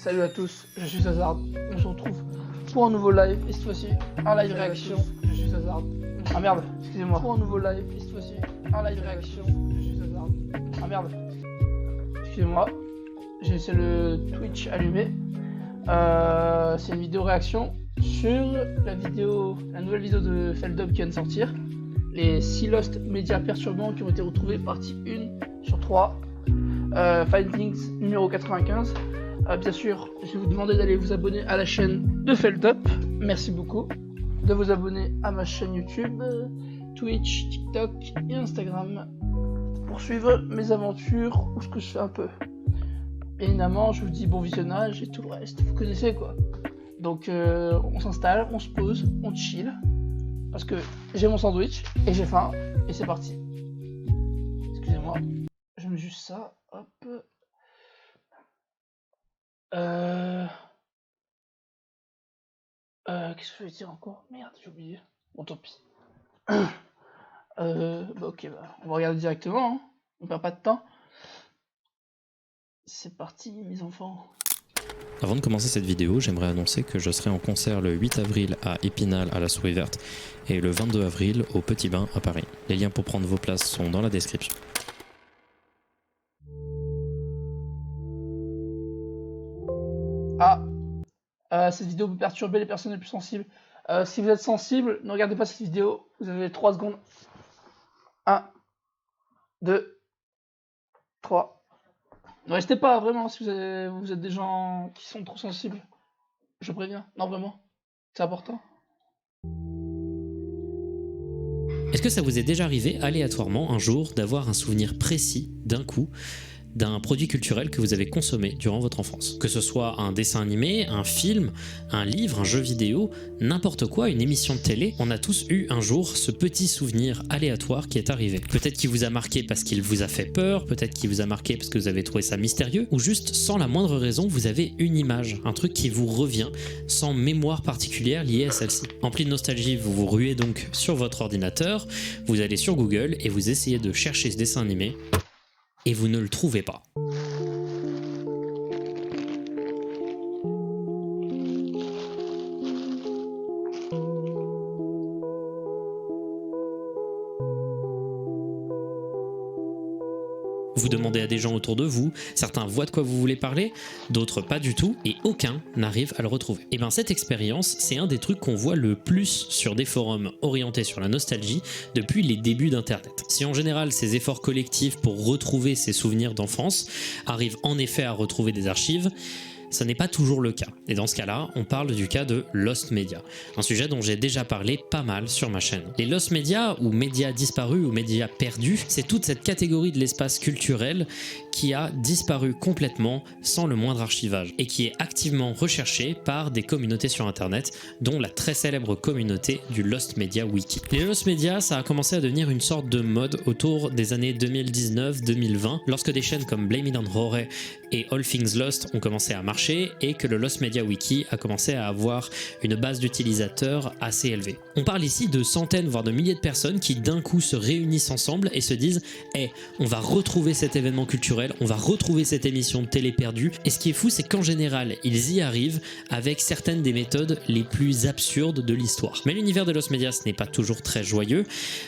Salut à tous, je suis Hazard. On se retrouve pour un nouveau live et cette fois-ci un live réaction. Je suis Hazard. Ah merde, excusez-moi. Pour un nouveau live et cette fois-ci un live réaction. Je suis Hazard. Ah merde, excusez-moi. J'ai laissé le Twitch allumé. C'est une vidéo réaction sur la nouvelle vidéo de Feldup qui vient de sortir. Les 6 Lost médias perturbants qui ont été retrouvés, partie 1 sur 3. Findings numéro 95. Bien sûr, je vais vous demander d'aller vous abonner à la chaîne de Feldup. Merci beaucoup. De vous abonner à ma chaîne YouTube, Twitch, TikTok et Instagram pour suivre mes aventures ou ce que je fais un peu. Évidemment, je vous dis bon visionnage et tout le reste, vous connaissez quoi. Donc on s'installe, on se pose, on chill. Parce que j'ai mon sandwich et j'ai faim et c'est parti. Excusez-moi, je mets juste ça, hop. Qu'est-ce que je vais dire encore? Merde, j'ai oublié. Bon, tant pis. Ok, on va regarder directement, hein. On perd pas de temps. C'est parti, mes enfants. Avant de commencer cette vidéo, j'aimerais annoncer que je serai en concert le 8 avril à Épinal à la Souris Verte et le 22 avril au Petit Bain à Paris. Les liens pour prendre vos places sont dans la description. Cette vidéo peut perturber les personnes les plus sensibles. Si vous êtes sensible, ne regardez pas cette vidéo. Vous avez 3 secondes. 1, 2, 3. Ne restez pas vraiment si vous êtes des gens qui sont trop sensibles. Je préviens. Non, vraiment. C'est important. Est-ce que ça vous est déjà arrivé aléatoirement un jour d'avoir un souvenir précis d'un coup d'un produit culturel que vous avez consommé durant votre enfance? Que ce soit un dessin animé, un film, un livre, un jeu vidéo, n'importe quoi, une émission de télé, on a tous eu un jour ce petit souvenir aléatoire qui est arrivé. Peut-être qu'il vous a marqué parce qu'il vous a fait peur, peut-être qu'il vous a marqué parce que vous avez trouvé ça mystérieux, ou juste sans la moindre raison, vous avez une image, un truc qui vous revient, sans mémoire particulière liée à celle-ci. Empli de nostalgie, vous vous ruez donc sur votre ordinateur, vous allez sur Google et vous essayez de chercher ce dessin animé, et vous ne le trouvez pas. Vous demandez à des gens autour de vous, certains voient de quoi vous voulez parler, d'autres pas du tout, et aucun n'arrive à le retrouver. Et bien cette expérience, c'est un des trucs qu'on voit le plus sur des forums orientés sur la nostalgie depuis les débuts d'Internet. Si en général ces efforts collectifs pour retrouver ces souvenirs d'enfance arrivent en effet à retrouver des archives, ce n'est pas toujours le cas. Et dans ce cas-là, on parle du cas de Lost Media, un sujet dont j'ai déjà parlé pas mal sur ma chaîne. Les Lost Media, ou médias disparus ou médias perdus, c'est toute cette catégorie de l'espace culturel qui a disparu complètement sans le moindre archivage et qui est activement recherché par des communautés sur internet, dont la très célèbre communauté du Lost Media Wiki. Les Lost Media, ça a commencé à devenir une sorte de mode autour des années 2019-2020, lorsque des chaînes comme Blame It on Rory et All Things Lost ont commencé à marcher et que le Lost Media Wiki a commencé à avoir une base d'utilisateurs assez élevée. On parle ici de centaines voire de milliers de personnes qui d'un coup se réunissent ensemble et se disent hey, on va retrouver cet événement culturel, on va retrouver cette émission de télé perdue. Et ce qui est fou, c'est qu'en général, ils y arrivent avec certaines des méthodes les plus absurdes de l'histoire. Mais l'univers de Lost Media, ce n'est pas toujours très joyeux.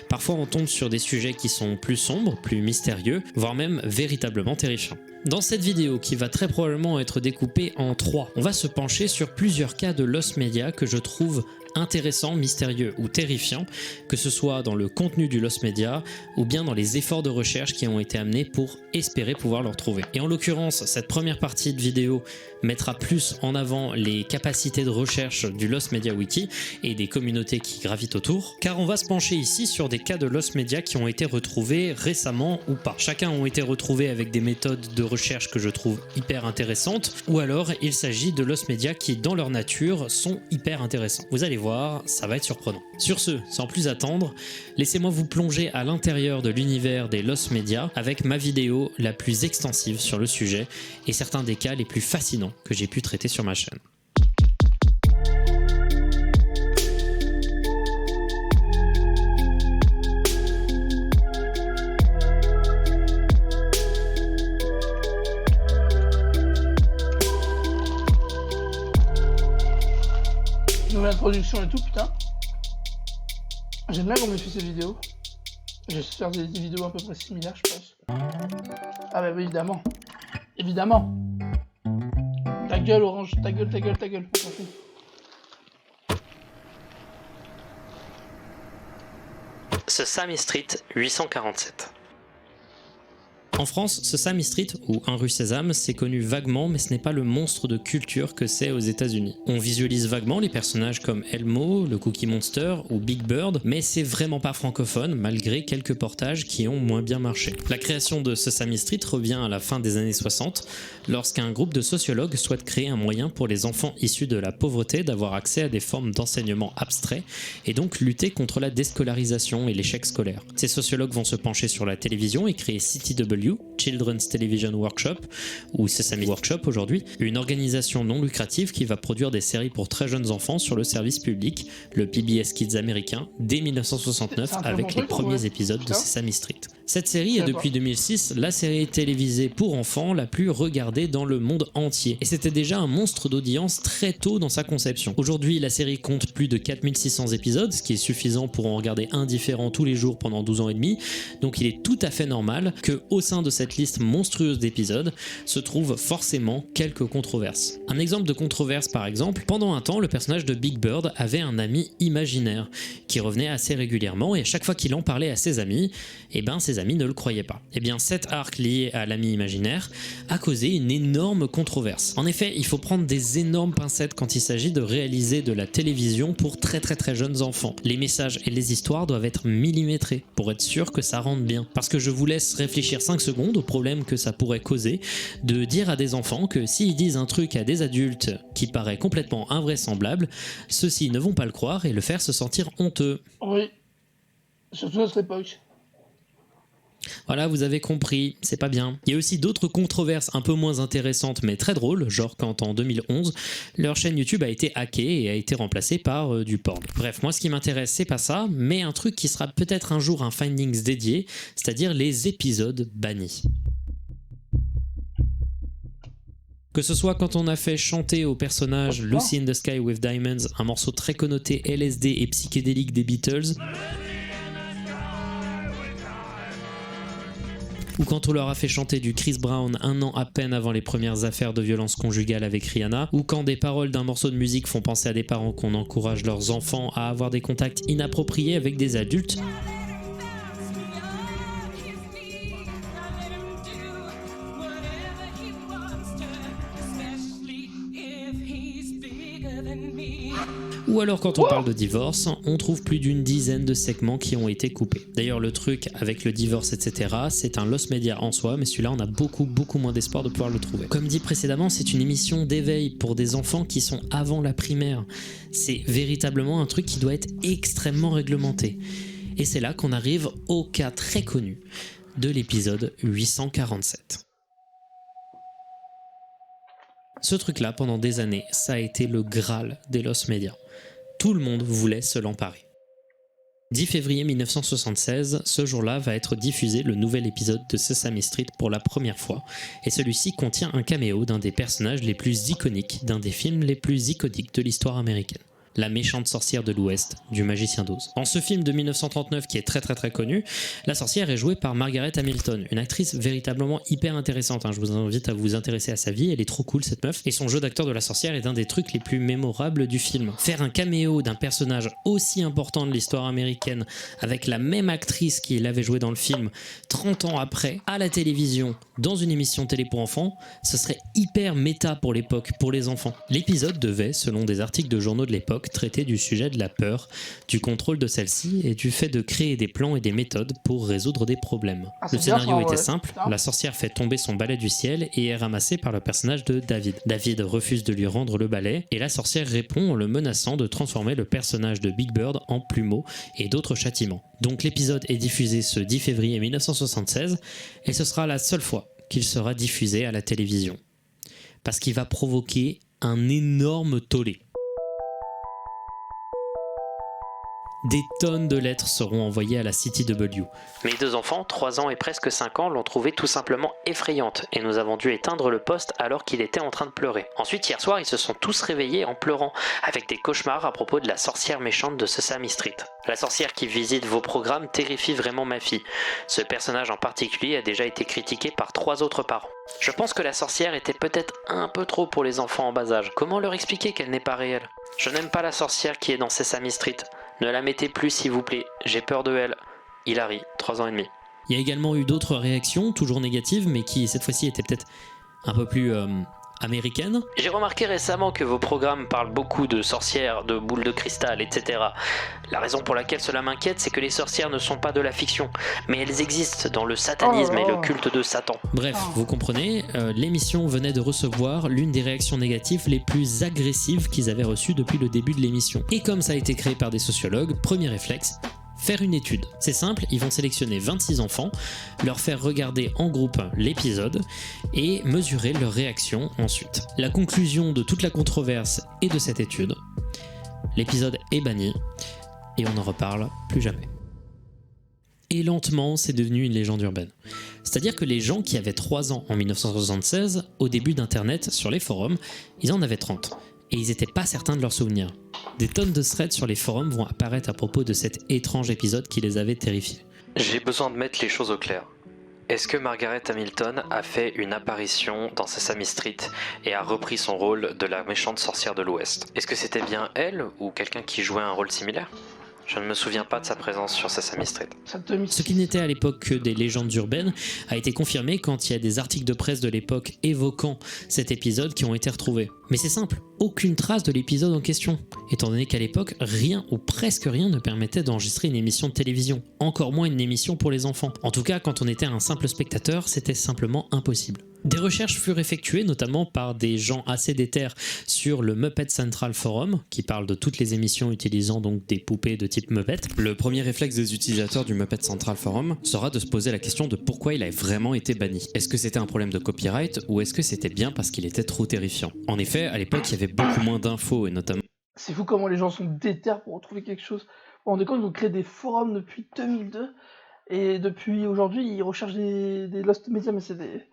Parfois, on tombe sur des sujets qui sont plus sombres, plus mystérieux, voire même véritablement terrifiants. Dans cette vidéo, qui va très probablement être découpée en 3, on va se pencher sur plusieurs cas de Lost Media que je trouve intéressants, mystérieux ou terrifiants, que ce soit dans le contenu du Lost Media ou bien dans les efforts de recherche qui ont été amenés pour espérer pouvoir le retrouver. Et en l'occurrence, cette première partie de vidéo mettra plus en avant les capacités de recherche du Lost Media Wiki et des communautés qui gravitent autour, car on va se pencher ici sur des cas de Lost Media qui ont été retrouvés récemment ou pas. Chacun ont été retrouvés avec des méthodes de recherche que je trouve hyper intéressantes, ou alors il s'agit de Lost Media qui, dans leur nature, sont hyper intéressants. Vous allez voir, ça va être surprenant. Sur ce, sans plus attendre, laissez-moi vous plonger à l'intérieur de l'univers des Lost Media avec ma vidéo la plus extensive sur le sujet et certains des cas les plus fascinants que j'ai pu traiter sur ma chaîne. production et tout, putain. J'aime bien comment il fait ses vidéos. Je vais faire des vidéos à peu près similaires, je pense. Ah bah oui, évidemment. Évidemment. Ta gueule, Orange. Ta gueule, ta gueule, ta gueule. On s'en fout. Sesame Street 847. En France, Sesame Street, ou Un rue Sésame, c'est connu vaguement, mais ce n'est pas le monstre de culture que c'est aux États-Unis. On visualise vaguement les personnages comme Elmo, le Cookie Monster ou Big Bird, mais c'est vraiment pas francophone, malgré quelques portages qui ont moins bien marché. La création de Sesame Street revient à la fin des années 60, lorsqu'un groupe de sociologues souhaite créer un moyen pour les enfants issus de la pauvreté d'avoir accès à des formes d'enseignement abstrait, et donc lutter contre la déscolarisation et l'échec scolaire. Ces sociologues vont se pencher sur la télévision et créer CTW, Children's Television Workshop, ou Sesame Workshop aujourd'hui, une organisation non lucrative qui va produire des séries pour très jeunes enfants sur le service public, le PBS Kids américain, dès 1969 avec les premiers épisodes de Sesame Street. Cette série est depuis 2006 la série télévisée pour enfants la plus regardée dans le monde entier, et c'était déjà un monstre d'audience très tôt dans sa conception. Aujourd'hui, la série compte plus de 4600 épisodes, ce qui est suffisant pour en regarder un différent tous les jours pendant 12 ans et demi, donc il est tout à fait normal que, au sein de cette liste monstrueuse d'épisodes, se trouvent forcément quelques controverses. Un exemple de controverse par exemple, pendant un temps, le personnage de Big Bird avait un ami imaginaire, qui revenait assez régulièrement, et à chaque fois qu'il en parlait à ses amis, ses amis ne le croyaient pas. Cet arc lié à l'ami imaginaire a causé une énorme controverse. En effet, il faut prendre des énormes pincettes quand il s'agit de réaliser de la télévision pour très jeunes enfants. Les messages et les histoires doivent être millimétrés pour être sûr que ça rentre bien. Parce que je vous laisse réfléchir 5 secondes au problème que ça pourrait causer de dire à des enfants que s'ils disent un truc à des adultes qui paraît complètement invraisemblable, ceux-ci ne vont pas le croire et le faire se sentir honteux. Oui, surtout à notre époque. Voilà, vous avez compris, c'est pas bien. Il y a aussi d'autres controverses un peu moins intéressantes mais très drôles, genre quand en 2011, leur chaîne YouTube a été hackée et a été remplacée par du porn. Bref, moi ce qui m'intéresse c'est pas ça, mais un truc qui sera peut-être un jour un findings dédié, c'est-à-dire les épisodes bannis. Que ce soit quand on a fait chanter au personnage Lucy in the Sky with Diamonds, un morceau très connoté LSD et psychédélique des Beatles, ou quand on leur a fait chanter du Chris Brown un an à peine avant les premières affaires de violence conjugale avec Rihanna, ou quand des paroles d'un morceau de musique font penser à des parents qu'on encourage leurs enfants à avoir des contacts inappropriés avec des adultes, ou alors quand on parle de divorce, on trouve plus d'une dizaine de segments qui ont été coupés. D'ailleurs le truc avec le divorce etc, c'est un lost media en soi, mais celui-là on a beaucoup moins d'espoir de pouvoir le trouver. Comme dit précédemment, c'est une émission d'éveil pour des enfants qui sont avant la primaire. C'est véritablement un truc qui doit être extrêmement réglementé. Et c'est là qu'on arrive au cas très connu de l'épisode 847. Ce truc-là, pendant des années, ça a été le Graal des lost media. Tout le monde voulait se l'emparer. 10 février 1976, ce jour-là va être diffusé le nouvel épisode de Sesame Street pour la première fois, et celui-ci contient un caméo d'un des personnages les plus iconiques d'un des films les plus iconiques de l'histoire américaine. La méchante sorcière de l'Ouest, du Magicien d'Oz. Dans ce film de 1939 qui est très connu, la sorcière est jouée par Margaret Hamilton, une actrice véritablement hyper intéressante. Je vous invite à vous intéresser à sa vie, elle est trop cool cette meuf. Et son jeu d'acteur de la sorcière est un des trucs les plus mémorables du film. Faire un caméo d'un personnage aussi important de l'histoire américaine avec la même actrice qui l'avait joué dans le film 30 ans après, à la télévision, dans une émission télé pour enfants, ce serait hyper méta pour l'époque, pour les enfants. L'épisode devait, selon des articles de journaux de l'époque, traiter du sujet de la peur, du contrôle de celle-ci et du fait de créer des plans et des méthodes pour résoudre des problèmes. Le scénario était simple, la sorcière fait tomber son balai du ciel et est ramassée par le personnage de David. David refuse de lui rendre le balai et la sorcière répond en le menaçant de transformer le personnage de Big Bird en plumeau et d'autres châtiments. Donc l'épisode est diffusé ce 10 février 1976 et ce sera la seule fois qu'il sera diffusé à la télévision. Parce qu'il va provoquer un énorme tollé. Des tonnes de lettres seront envoyées à la CTW. Mes 2 enfants, 3 ans et presque 5 ans, l'ont trouvée tout simplement effrayante et nous avons dû éteindre le poste alors qu'il était en train de pleurer. Ensuite, hier soir, ils se sont tous réveillés en pleurant, avec des cauchemars à propos de la sorcière méchante de Sesame Street. La sorcière qui visite vos programmes terrifie vraiment ma fille. Ce personnage en particulier a déjà été critiqué par 3 autres parents. Je pense que la sorcière était peut-être un peu trop pour les enfants en bas âge. Comment leur expliquer qu'elle n'est pas réelle ? Je n'aime pas la sorcière qui est dans Sesame Street. Ne la mettez plus s'il vous plaît, j'ai peur de elle. Hilary, 3 ans et demi. Il y a également eu d'autres réactions, toujours négatives, mais qui cette fois-ci étaient peut-être un peu plus américaines. J'ai remarqué récemment que vos programmes parlent beaucoup de sorcières, de boules de cristal, etc. La raison pour laquelle cela m'inquiète, c'est que les sorcières ne sont pas de la fiction, mais elles existent dans le satanisme et le culte de Satan. Bref, vous comprenez, l'émission venait de recevoir l'une des réactions négatives les plus agressives qu'ils avaient reçues depuis le début de l'émission. Et comme ça a été créé par des sociologues, premier réflexe, faire une étude. C'est simple, ils vont sélectionner 26 enfants, leur faire regarder en groupe l'épisode et mesurer leur réaction ensuite. La conclusion de toute la controverse et de cette étude, l'épisode est banni et on n'en reparle plus jamais. Et lentement, c'est devenu une légende urbaine. C'est-à-dire que les gens qui avaient 3 ans en 1976, au début d'Internet, sur les forums, ils en avaient 30. Et ils n'étaient pas certains de leurs souvenirs. Des tonnes de threads sur les forums vont apparaître à propos de cet étrange épisode qui les avait terrifiés. J'ai besoin de mettre les choses au clair. Est-ce que Margaret Hamilton a fait une apparition dans Sesame Street et a repris son rôle de la méchante sorcière de l'Ouest ? Est-ce que c'était bien elle ou quelqu'un qui jouait un rôle similaire ? Je ne me souviens pas de sa présence sur Sesame Street. Ce qui n'était à l'époque que des légendes urbaines a été confirmé quand il y a des articles de presse de l'époque évoquant cet épisode qui ont été retrouvés. Mais c'est simple, aucune trace de l'épisode en question, étant donné qu'à l'époque, rien ou presque rien ne permettait d'enregistrer une émission de télévision, encore moins une émission pour les enfants. En tout cas, quand on était un simple spectateur, c'était simplement impossible. Des recherches furent effectuées notamment par des gens assez déter sur le Muppet Central Forum, qui parle de toutes les émissions utilisant donc des poupées de type Muppet. Le premier réflexe des utilisateurs du Muppet Central Forum sera de se poser la question de pourquoi il a vraiment été banni. Est-ce que c'était un problème de copyright ou est-ce que c'était bien parce qu'il était trop terrifiant ? En effet, à l'époque, il y avait beaucoup moins d'infos et notamment... C'est fou comment les gens sont déter pour retrouver quelque chose. Vous vous rendez compte, ils ont créé des forums depuis 2002 et depuis aujourd'hui, ils recherchent des lost media, mais c'est des...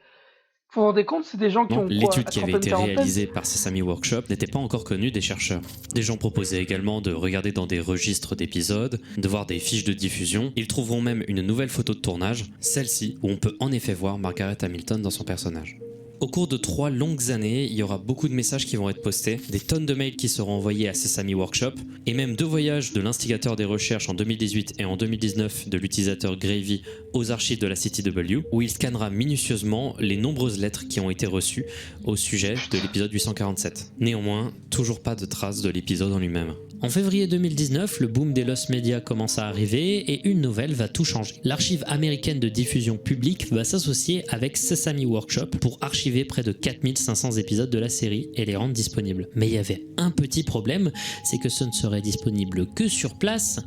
Vous vous rendez compte, c'est des gens qui ont l'étude qui avait été réalisée par Sesame Workshop n'était pas encore connue des chercheurs. Des gens proposaient également de regarder dans des registres d'épisodes, de voir des fiches de diffusion. Ils trouveront même une nouvelle photo de tournage, celle-ci, où on peut en effet voir Margaret Hamilton dans son personnage. Au cours de 3 longues années, il y aura beaucoup de messages qui vont être postés, des tonnes de mails qui seront envoyés à Sesame Workshop, et même 2 voyages de l'instigateur des recherches en 2018 et en 2019 de l'utilisateur Gravy aux archives de la CTW, où il scannera minutieusement les nombreuses lettres qui ont été reçues au sujet de l'épisode 847. Néanmoins, toujours pas de traces de l'épisode en lui-même. En février 2019, le boom des lost media commence à arriver et une nouvelle va tout changer. L'archive américaine de diffusion publique va s'associer avec Sesame Workshop pour archiver près de 4500 épisodes de la série et les rendre disponibles. Mais il y avait un petit problème, c'est que ce ne serait disponible que sur place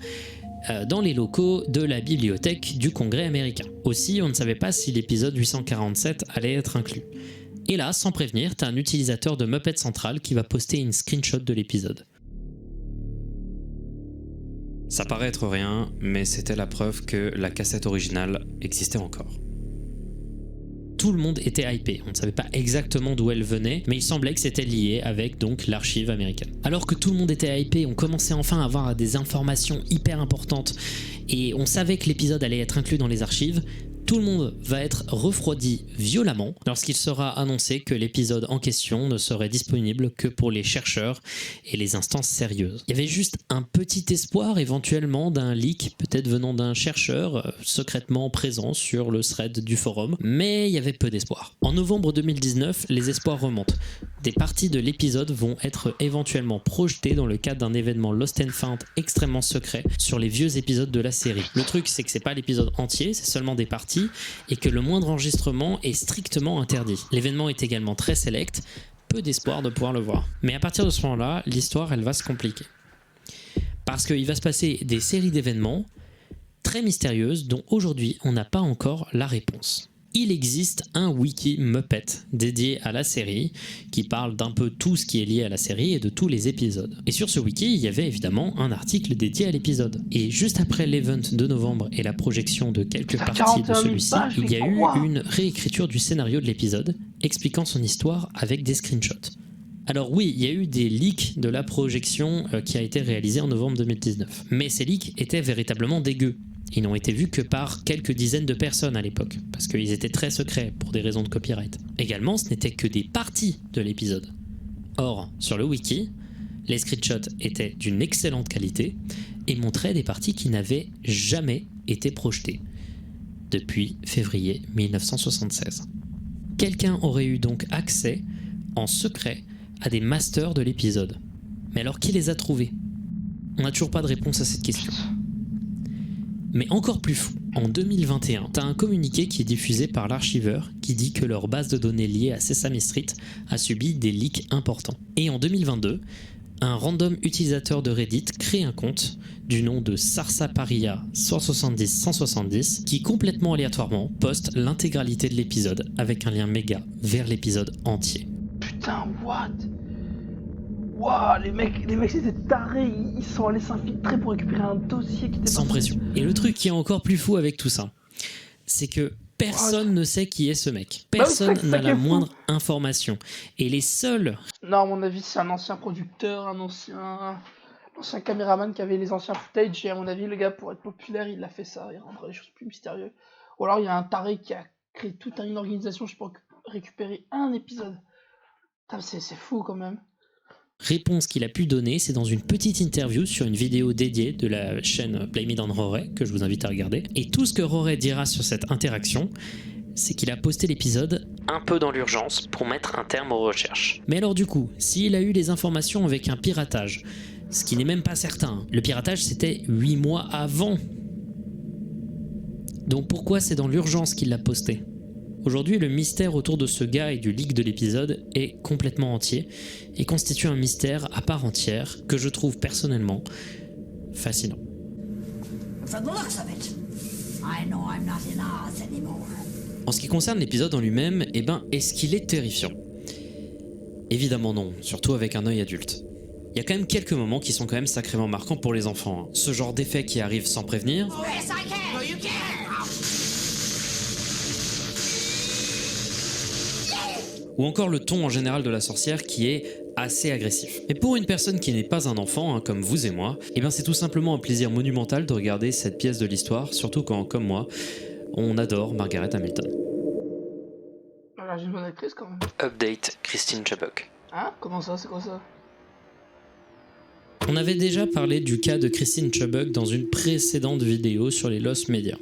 dans les locaux de la bibliothèque du Congrès américain. Aussi, on ne savait pas si l'épisode 847 allait être inclus. Et là, sans prévenir, t'as un utilisateur de Muppet Central qui va poster une screenshot de l'épisode. Ça paraît être rien, mais c'était la preuve que la cassette originale existait encore. Tout le monde était hypé, on ne savait pas exactement d'où elle venait, mais il semblait que c'était lié avec donc l'archive américaine. Alors que tout le monde était hypé, on commençait enfin à avoir des informations hyper importantes et on savait que l'épisode allait être inclus dans les archives. Tout le monde va être refroidi violemment lorsqu'il sera annoncé que l'épisode en question ne serait disponible que pour les chercheurs et les instances sérieuses. Il y avait juste un petit espoir éventuellement d'un leak, peut-être venant d'un chercheur secrètement présent sur le thread du forum, mais il y avait peu d'espoir. En novembre 2019, les espoirs remontent. Des parties de l'épisode vont être éventuellement projetées dans le cadre d'un événement Lost and Found extrêmement secret sur les vieux épisodes de la série. Le truc, c'est que c'est pas l'épisode entier, c'est seulement des parties et que le moindre enregistrement est strictement interdit. L'événement est également très select, peu d'espoir de pouvoir le voir. Mais à partir de ce moment-là, l'histoire elle va se compliquer. Parce qu'il va se passer des séries d'événements très mystérieuses dont aujourd'hui on n'a pas encore la réponse. il existe un wiki Muppet dédié à la série qui parle d'un peu tout ce qui est lié à la série et de tous les épisodes. Et sur ce wiki, il y avait évidemment un article dédié à l'épisode. Et juste après l'event de novembre et la projection de quelques parties de celui-ci, il y a eu une réécriture du scénario de l'épisode expliquant son histoire avec des screenshots. Alors oui, il y a eu des leaks de la projection qui a été réalisée en novembre 2019. Mais ces leaks étaient véritablement dégueux. Ils n'ont été vus que par quelques dizaines de personnes à l'époque, parce qu'ils étaient très secrets pour des raisons de copyright. Également, ce n'étaient que des parties de l'épisode. Or, sur le wiki, les screenshots étaient d'une excellente qualité et montraient des parties qui n'avaient jamais été projetées depuis février 1976. Quelqu'un aurait eu donc accès, en secret, à des masters de l'épisode. Mais alors qui les a trouvés? On n'a toujours pas de réponse à cette question. Mais encore plus fou, en 2021, t'as un communiqué qui est diffusé par l'archiveur qui dit que leur base de données liée à Sesame Street a subi des leaks importants. Et en 2022, un random utilisateur de Reddit crée un compte du nom de Sarsaparilla 170 qui complètement aléatoirement poste l'intégralité de l'épisode avec un lien méga vers l'épisode entier. Putain, what? Waouh, les mecs c'était tarés, ils sont allés s'infiltrer pour récupérer un dossier qui était sans pression. Et le truc qui est encore plus fou avec tout ça, c'est que personne ne sait qui est ce mec. Personne n'a la moindre information. Et les seuls... Non, à mon avis, c'est un ancien producteur, un ancien caméraman qui avait les anciens footage. Et à mon avis, le gars, pour être populaire, il a fait ça. Il rendrait les choses plus mystérieuses. Ou alors, il y a un taré qui a créé toute une organisation juste pour récupérer un épisode. Putain, c'est fou quand même. Réponse qu'il a pu donner, c'est dans une petite interview sur une vidéo dédiée de la chaîne Blame It on Roray, que je vous invite à regarder. Et tout ce que Roray dira sur cette interaction, c'est qu'il a posté l'épisode un peu dans l'urgence pour mettre un terme aux recherches. Mais alors du coup, s'il a eu les informations avec un piratage, ce qui n'est même pas certain, le piratage c'était 8 mois avant. Donc pourquoi c'est dans l'urgence qu'il l'a posté ? Aujourd'hui, le mystère autour de ce gars et du leak de l'épisode est complètement entier et constitue un mystère à part entière que je trouve personnellement fascinant. En ce qui concerne l'épisode en lui-même, est-ce qu'il est terrifiant ? Évidemment non, surtout avec un œil adulte. Il y a quand même quelques moments qui sont quand même sacrément marquants pour les enfants. Ce genre d'effet qui arrive sans prévenir. Ou encore le ton en général de la sorcière qui est assez agressif. Mais pour une personne qui n'est pas un enfant, comme vous et moi, c'est tout simplement un plaisir monumental de regarder cette pièce de l'histoire, surtout quand, comme moi, on adore Margaret Hamilton. Voilà, j'ai une bonne actrice quand même. Update, Christine Chubbuck. Hein ? Comment ça ? C'est quoi ça ? On avait déjà parlé du cas de Christine Chubbuck dans une précédente vidéo sur les Lost Media.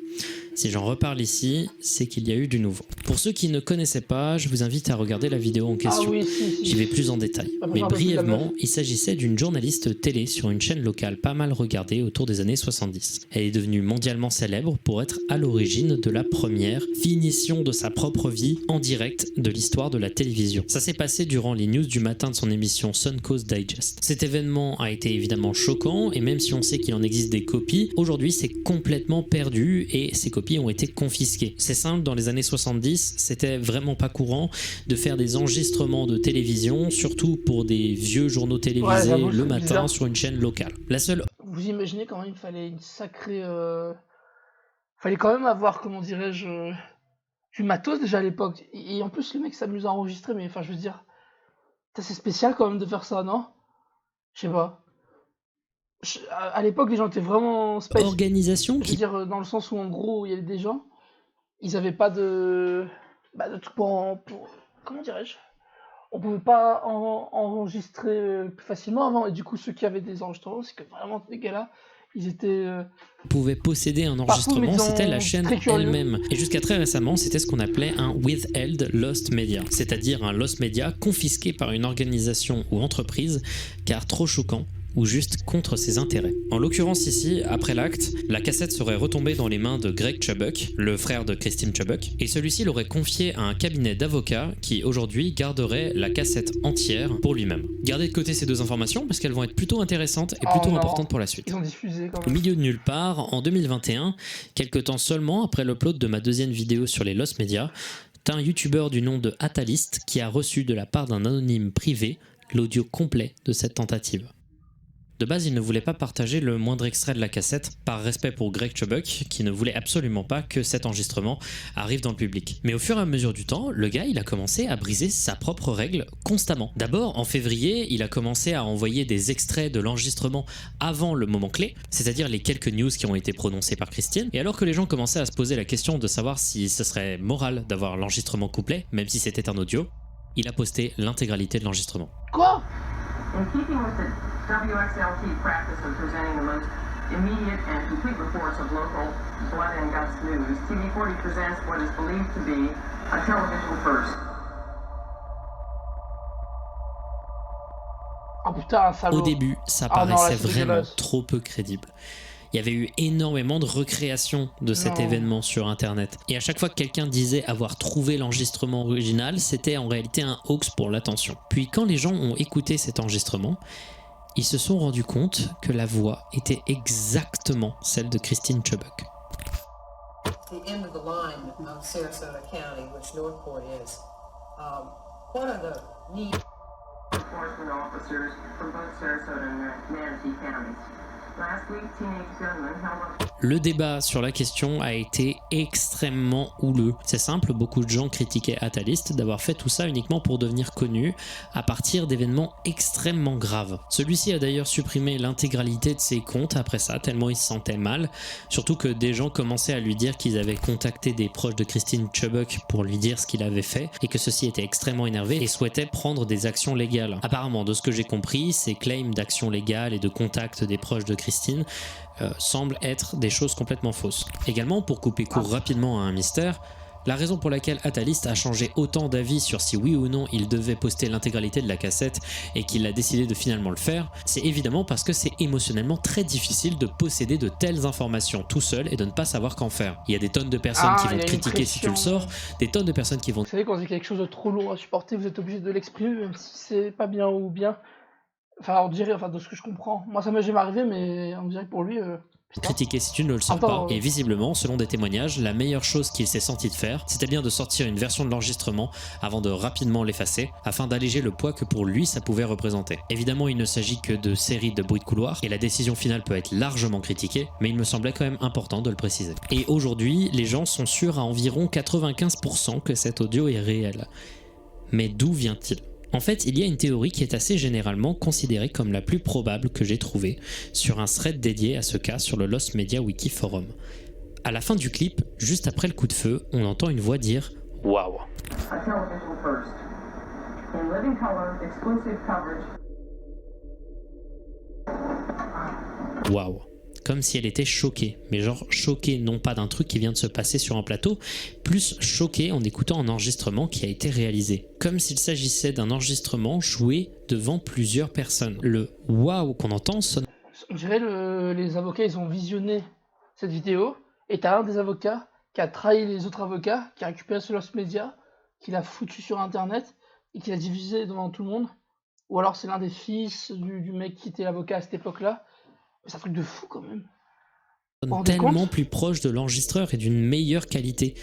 Si j'en reparle ici, c'est qu'il y a eu du nouveau. Pour ceux qui ne connaissaient pas, je vous invite à regarder la vidéo en question. Ah oui, si. J'y vais plus en détail. Mais brièvement, il s'agissait d'une journaliste télé sur une chaîne locale pas mal regardée autour des années 70. Elle est devenue mondialement célèbre pour être à l'origine de la première finition de sa propre vie en direct de l'histoire de la télévision. Ça s'est passé durant les news du matin de son émission Suncoast Digest. Cet événement a été évidemment choquant et même si on sait qu'il en existe des copies, aujourd'hui c'est complètement perdu et ces copies ont été confisquées. C'est simple, dans les années 70, c'était vraiment pas courant de faire des enregistrements de télévision, surtout pour des vieux journaux télévisés le matin bizarre. Sur une chaîne locale. La seule... Vous imaginez quand même, il fallait une sacrée... Fallait quand même avoir, comment dirais-je, du matos déjà à l'époque. Et en plus, le mec s'amuse à enregistrer, mais enfin, je veux dire, c'est spécial quand même de faire ça, non ? Je sais pas. À l'époque, les gens étaient vraiment space. Organisation Je veux dire, dans le sens où, en gros, il y avait des gens, ils avaient pas de truc pour comment dirais-je ? On pouvait pas enregistrer plus facilement avant, et du coup, ceux qui avaient des enregistrements, c'est que vraiment, les gars-là, ils étaient... pouvaient posséder un enregistrement, c'était la chaîne elle-même. Et jusqu'à très récemment, c'était ce qu'on appelait un withheld lost media, c'est-à-dire un lost media confisqué par une organisation ou entreprise, car trop choquant ou juste contre ses intérêts. En l'occurrence ici, après l'acte, la cassette serait retombée dans les mains de Greg Chubbuck, le frère de Christine Chubbuck, et celui-ci l'aurait confié à un cabinet d'avocats qui aujourd'hui garderait la cassette entière pour lui-même. Gardez de côté ces deux informations parce qu'elles vont être plutôt intéressantes et plutôt importantes pour la suite. Ils ont diffusé quand Au même. milieu de nulle part, en 2021, quelques temps seulement après l'upload de ma deuxième vidéo sur les Lost Media, t'as un youtubeur du nom de Atalist qui a reçu de la part d'un anonyme privé l'audio complet de cette tentative. De base, il ne voulait pas partager le moindre extrait de la cassette, par respect pour Greg Chubbuck, qui ne voulait absolument pas que cet enregistrement arrive dans le public. Mais au fur et à mesure du temps, le gars, il a commencé à briser sa propre règle constamment. D'abord, en février, il a commencé à envoyer des extraits de l'enregistrement avant le moment clé, c'est-à-dire les quelques news qui ont été prononcées par Christine, et alors que les gens commençaient à se poser la question de savoir si ce serait moral d'avoir l'enregistrement complet, même si c'était un audio, il a posté l'intégralité de l'enregistrement. Quoi? In keeping with the WXLT practice of presenting the most immediate and complete reports of local blood and guts news, TV40 presents what is believed to be a television first. Oh putain, un salaud. Au début, ça Ah non, là, paraissait c'est vraiment dégueulasse. trop peu crédible. Il y avait eu énormément de recréations de cet Non. événement sur internet. Et à chaque fois que quelqu'un disait avoir trouvé l'enregistrement original, c'était en réalité un hoax pour l'attention. Puis quand les gens ont écouté cet enregistrement, ils se sont rendus compte que la voix était exactement celle de Christine Chubbuck. The end of the line of Sarasota County, which Northport is. What are the needs? Enforcement officers from both Sarasota and Manatee counties. Last week, teenage gunmen held up. Le débat sur la question a été extrêmement houleux. C'est simple, beaucoup de gens critiquaient Atalist d'avoir fait tout ça uniquement pour devenir connu à partir d'événements extrêmement graves. Celui-ci a d'ailleurs supprimé l'intégralité de ses comptes après ça, tellement il se sentait mal. Surtout que des gens commençaient à lui dire qu'ils avaient contacté des proches de Christine Chubbuck pour lui dire ce qu'il avait fait et que ceux-ci étaient extrêmement énervés et souhaitaient prendre des actions légales. Apparemment, de ce que j'ai compris, ces claims d'action légale et de contact des proches de Christine semblent être des choses complètement fausses. Également, pour couper court rapidement à un mystère, la raison pour laquelle Atalist a changé autant d'avis sur si oui ou non il devait poster l'intégralité de la cassette et qu'il a décidé de finalement le faire, c'est évidemment parce que c'est émotionnellement très difficile de posséder de telles informations tout seul et de ne pas savoir qu'en faire. Il y a des tonnes de personnes qui il y vont a te une critiquer si tu le pression. sors, des tonnes de personnes qui vont... Vous savez, quand c'est quelque chose de trop lourd à supporter, vous êtes obligé de l'exprimer, même si c'est pas bien ou bien. Enfin, on dirait, de ce que je comprends. Moi, ça m'est jamais arrivé, mais on dirait que pour lui. Putain. critiquer si tu ne le sors Attends, pas. Et visiblement, selon des témoignages, la meilleure chose qu'il s'est senti de faire, c'était bien de sortir une version de l'enregistrement avant de rapidement l'effacer, afin d'alléger le poids que pour lui ça pouvait représenter. Évidemment, il ne s'agit que de séries de bruits de couloir, et la décision finale peut être largement critiquée, mais il me semblait quand même important de le préciser. Et aujourd'hui, les gens sont sûrs à environ 95% que cet audio est réel. Mais d'où vient-il ? En fait, il y a une théorie qui est assez généralement considérée comme la plus probable que j'ai trouvée sur un thread dédié à ce cas sur le Lost Media Wiki Forum. À la fin du clip, juste après le coup de feu, on entend une voix dire « Waouh ». A television first. In living color, exclusive coverage. Waouh. Comme si elle était choquée, mais genre choquée non pas d'un truc qui vient de se passer sur un plateau, plus choquée en écoutant un enregistrement qui a été réalisé. Comme s'il s'agissait d'un enregistrement joué devant plusieurs personnes. Le waouh qu'on entend sonne... On dirait les avocats, ils ont visionné cette vidéo, et t'as un des avocats qui a trahi les autres avocats, qui a récupéré ce Lost Media, qui l'a foutu sur internet, et qui l'a diffusé devant tout le monde. Ou alors c'est l'un des fils du mec qui était l'avocat à cette époque-là. C'est un truc de fou quand même. Vous vous rendez tellement compte plus proche de l'enregistreur et d'une meilleure qualité.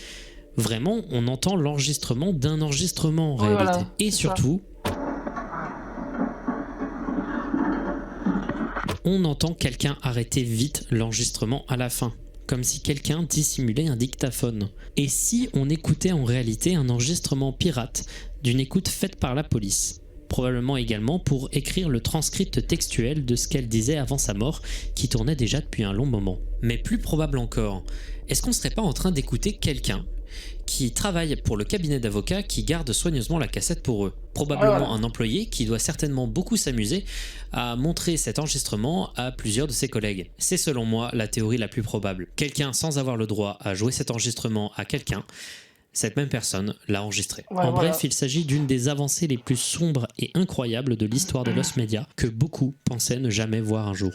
Vraiment, on entend l'enregistrement d'un enregistrement en Ouais, réalité. voilà, Et c'est surtout, on entend quelqu'un arrêter vite l'enregistrement à la fin, comme si quelqu'un dissimulait un dictaphone. Et si on écoutait en réalité un enregistrement pirate d'une écoute faite par la police ? Probablement également pour écrire le transcript textuel de ce qu'elle disait avant sa mort, qui tournait déjà depuis un long moment. Mais plus probable encore, est-ce qu'on serait pas en train d'écouter quelqu'un qui travaille pour le cabinet d'avocats qui garde soigneusement la cassette pour eux ? Probablement un employé qui doit certainement beaucoup s'amuser à montrer cet enregistrement à plusieurs de ses collègues. C'est selon moi la théorie la plus probable. Quelqu'un sans avoir le droit à jouer cet enregistrement à quelqu'un cette même personne l'a enregistré. Ouais, en voilà. bref, il s'agit d'une des avancées les plus sombres et incroyables de l'histoire de Lost Media que beaucoup pensaient ne jamais voir un jour.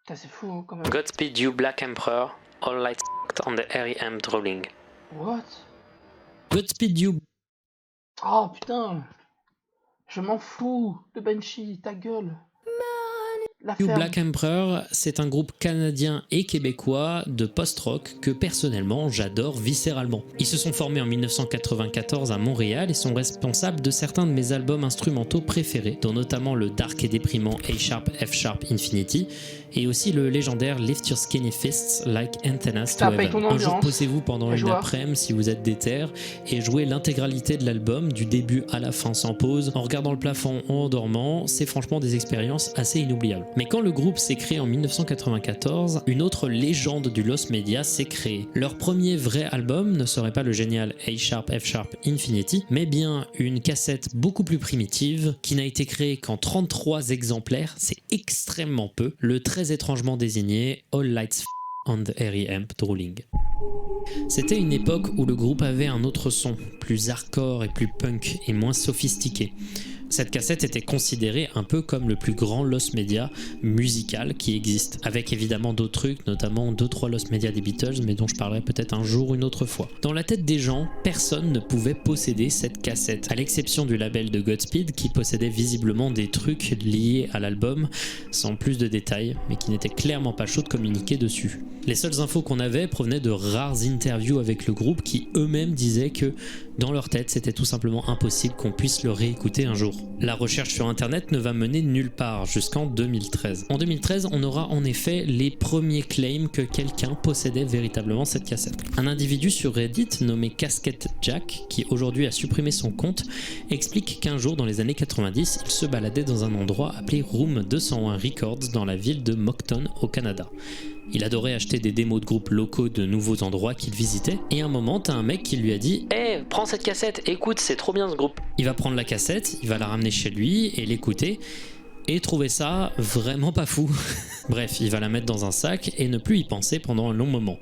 Putain, c'est fou quand même. Godspeed you Black Emperor, all lights on the REM rolling. What? Godspeed You Oh putain. Je m'en fous. Le Banshee, ta gueule. La ferme. Black Emperor, c'est un groupe canadien et québécois de post-rock que personnellement j'adore viscéralement. Ils se sont formés en 1994 à Montréal et sont responsables de certains de mes albums instrumentaux préférés, dont notamment le dark et déprimant A-Sharp F-Sharp Infinity et aussi le légendaire Lift Your Skinny Fists Like Antennas to Ça paye Heaven. ton Un jour ambiance. posez-vous pendant Les une joueurs. après-midi si vous êtes déter et jouez l'intégralité de l'album du début à la fin sans pause en regardant le plafond en dormant. C'est franchement des expériences assez inoubliables. Mais quand le groupe s'est créé en 1994, une autre légende du Lost Media s'est créée. Leur premier vrai album ne serait pas le génial A-Sharp F-Sharp Infinity, mais bien une cassette beaucoup plus primitive qui n'a été créée qu'en 33 exemplaires, c'est extrêmement peu, le très étrangement désigné All Lights on the REM Rolling. C'était une époque où le groupe avait un autre son, plus hardcore et plus punk et moins sophistiqué. Cette cassette était considérée un peu comme le plus grand Lost Media musical qui existe, avec évidemment d'autres trucs, notamment 2-3 Lost Media des Beatles, mais dont je parlerai peut-être un jour ou une autre fois. Dans la tête des gens, personne ne pouvait posséder cette cassette, à l'exception du label de Godspeed qui possédait visiblement des trucs liés à l'album, sans plus de détails, mais qui n'étaient clairement pas chauds de communiquer dessus. Les seules infos qu'on avait provenaient de rares interviews avec le groupe qui eux-mêmes disaient que dans leur tête c'était tout simplement impossible qu'on puisse le réécouter un jour. La recherche sur internet ne va mener nulle part jusqu'en 2013. En 2013, on aura en effet les premiers claims que quelqu'un possédait véritablement cette cassette. Un individu sur Reddit nommé Casquette Jack, qui aujourd'hui a supprimé son compte, explique qu'un jour dans les années 90, il se baladait dans un endroit appelé Room 201 Records dans la ville de Moncton au Canada. Il adorait acheter des démos de groupes locaux de nouveaux endroits qu'il visitait, et à un moment, t'as un mec qui lui a dit « Hey, prends cette cassette, écoute, c'est trop bien ce groupe. » Il va prendre la cassette, il va la ramener chez lui et l'écouter, et trouver ça vraiment pas fou. Bref, il va la mettre dans un sac et ne plus y penser pendant un long moment.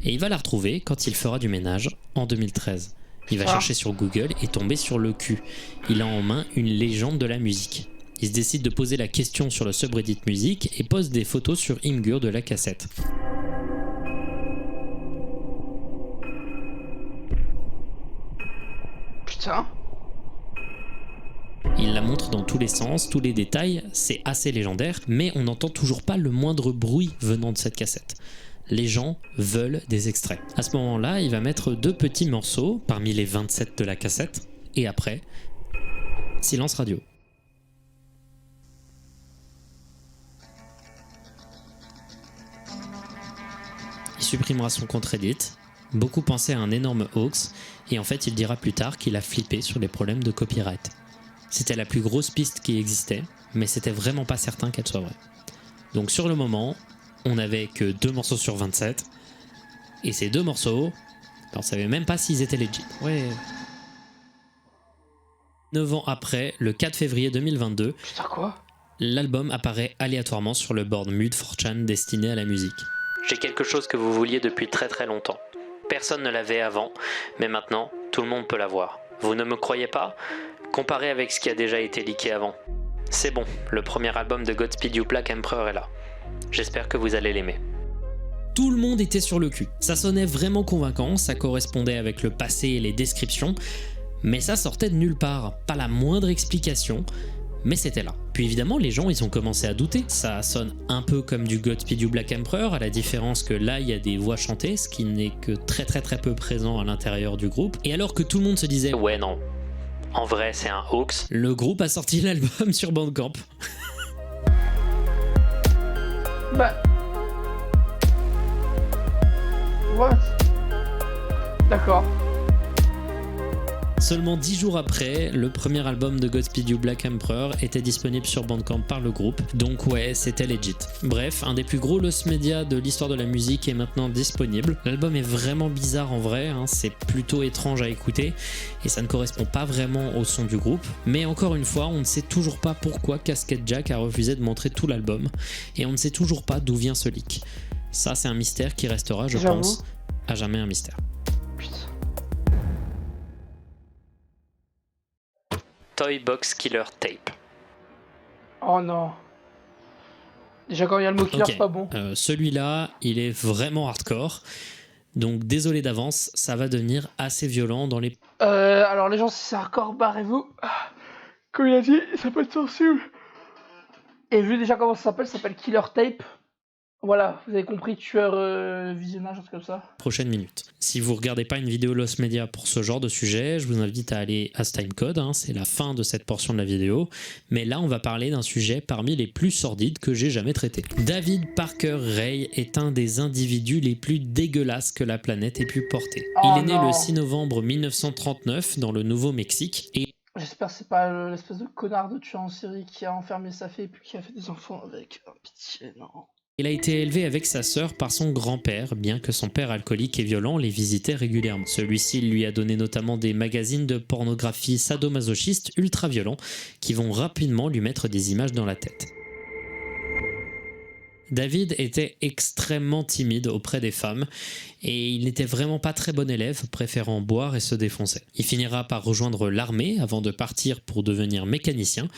Et il va la retrouver quand il fera du ménage en 2013. Il va chercher sur Google et tomber sur le cul. Il a en main une légende de la musique. Il se décide de poser la question sur le subreddit musique et poste des photos sur Imgur de la cassette. Putain. Il la montre dans tous les sens, tous les détails, c'est assez légendaire, mais on n'entend toujours pas le moindre bruit venant de cette cassette. Les gens veulent des extraits. À ce moment-là, il va mettre 2 petits morceaux parmi les 27 de la cassette, et après, silence radio. Il supprimera son compte Reddit. Beaucoup pensaient à un énorme hoax, et en fait il dira plus tard qu'il a flippé sur les problèmes de copyright. C'était la plus grosse piste qui existait, mais c'était vraiment pas certain qu'elle soit vraie. Donc sur le moment, on n'avait que 2 morceaux sur 27, et ces 2 morceaux, on savait même pas s'ils étaient legit. Ouais. 9 ans après, le 4 février 2022, Putain quoi? l'album apparaît aléatoirement sur le board Mud 4chan destiné à la musique. J'ai quelque chose que vous vouliez depuis très très longtemps. Personne ne l'avait avant, mais maintenant, tout le monde peut l'avoir. Vous ne me croyez pas? Comparez avec ce qui a déjà été leaké avant. C'est bon, le premier album de Godspeed You Black Emperor est là. J'espère que vous allez l'aimer. Tout le monde était sur le cul. Ça sonnait vraiment convaincant, ça correspondait avec le passé et les descriptions, mais ça sortait de nulle part, pas la moindre explication, mais c'était là. Puis évidemment, les gens, ils ont commencé à douter. Ça sonne un peu comme du Godspeed You Black Emperor, à la différence que là, il y a des voix chantées, ce qui n'est que très peu présent à l'intérieur du groupe. Et alors que tout le monde se disait « Ouais, non. En vrai, c'est un hoax. » Le groupe a sorti l'album sur Bandcamp. Bah. What? D'accord. Seulement 10 jours après, le premier album de Godspeed You Black Emperor était disponible sur Bandcamp par le groupe, donc ouais, c'était legit. Bref, un des plus gros Lost Media de l'histoire de la musique est maintenant disponible. L'album est vraiment bizarre en vrai, hein, c'est plutôt étrange à écouter, et ça ne correspond pas vraiment au son du groupe. Mais encore une fois, on ne sait toujours pas pourquoi Casquette Jack a refusé de montrer tout l'album, et on ne sait toujours pas d'où vient ce leak. Ça, c'est un mystère qui restera, je pense, à jamais un mystère. Putain. Toy Box Killer Tape. Oh non. Déjà quand il y a le mot killer, Ok, c'est pas bon. celui-là, il est vraiment hardcore. Donc désolé d'avance, ça va devenir assez violent dans les... Alors les gens, si c'est hardcore, barrez-vous. Comme il a dit, ça peut être sensible. Et vu déjà comment ça s'appelle Killer Tape. Voilà, vous avez compris, tueur visionnage, un truc comme ça. prochaines minutes. Si vous regardez pas une vidéo Lost Media pour ce genre de sujet, je vous invite à aller à ce timecode, c'est la fin de cette portion de la vidéo. Mais là, on va parler d'un sujet parmi les plus sordides que j'ai jamais traité. David Parker Ray est un des individus les plus dégueulasses que la planète ait pu porter. Oh Il est né non. le 6 novembre 1939 dans le Nouveau-Mexique et J'espère que c'est pas l'espèce de connard de tueur en série qui a enfermé sa fille et puis qui a fait des enfants avec. Oh, pitié, non. il a été élevé avec sa sœur par son grand-père, bien que son père alcoolique et violent les visitait régulièrement. Celui-ci lui a donné notamment des magazines de pornographie sadomasochiste ultra-violents qui vont rapidement lui mettre des images dans la tête. David était extrêmement timide auprès des femmes et il n'était vraiment pas très bon élève, préférant boire et se défoncer. Il finira par rejoindre l'armée avant de partir pour devenir mécanicien.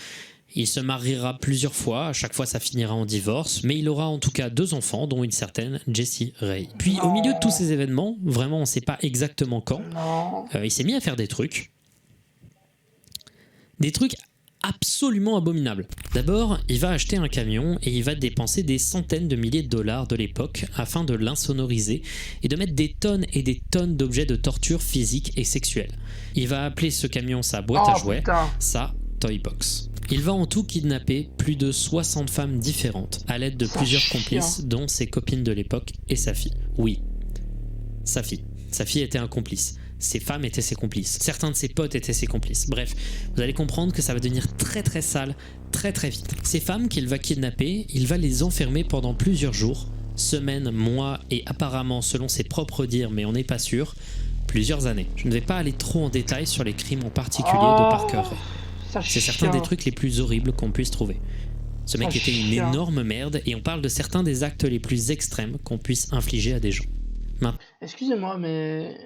Il se mariera plusieurs fois, à chaque fois ça finira en divorce, mais il aura en tout cas 2 enfants, dont une certaine Jessie Ray. Puis au milieu de tous ces événements, vraiment on ne sait pas exactement quand, Non. il s'est mis à faire des trucs absolument abominables. D'abord, il va acheter un camion et il va dépenser des centaines de milliers de dollars de l'époque afin de l'insonoriser et de mettre des tonnes et des tonnes d'objets de torture physique et sexuelle. Il va appeler ce camion sa boîte à jouets, Putain. sa Toy Box. Il va en tout kidnapper plus de 60 femmes différentes à l'aide de Ça plusieurs chien. complices, dont ses copines de l'époque et sa fille. Oui, sa fille. Sa fille était un complice. Ses femmes étaient ses complices. Certains de ses potes étaient ses complices. Bref, vous allez comprendre que ça va devenir très très sale, très très vite. Ces femmes qu'il va kidnapper, il va les enfermer pendant plusieurs jours, semaines, mois et apparemment, selon ses propres dires, mais on n'est pas sûr, plusieurs années. Je ne vais pas aller trop en détail sur les crimes en particulier de Parker Ray. C'est certains des trucs les plus horribles qu'on puisse trouver. Ce mec Ça était une chien. énorme merde et on parle de certains des actes les plus extrêmes qu'on puisse infliger à des gens. Excusez-moi, mais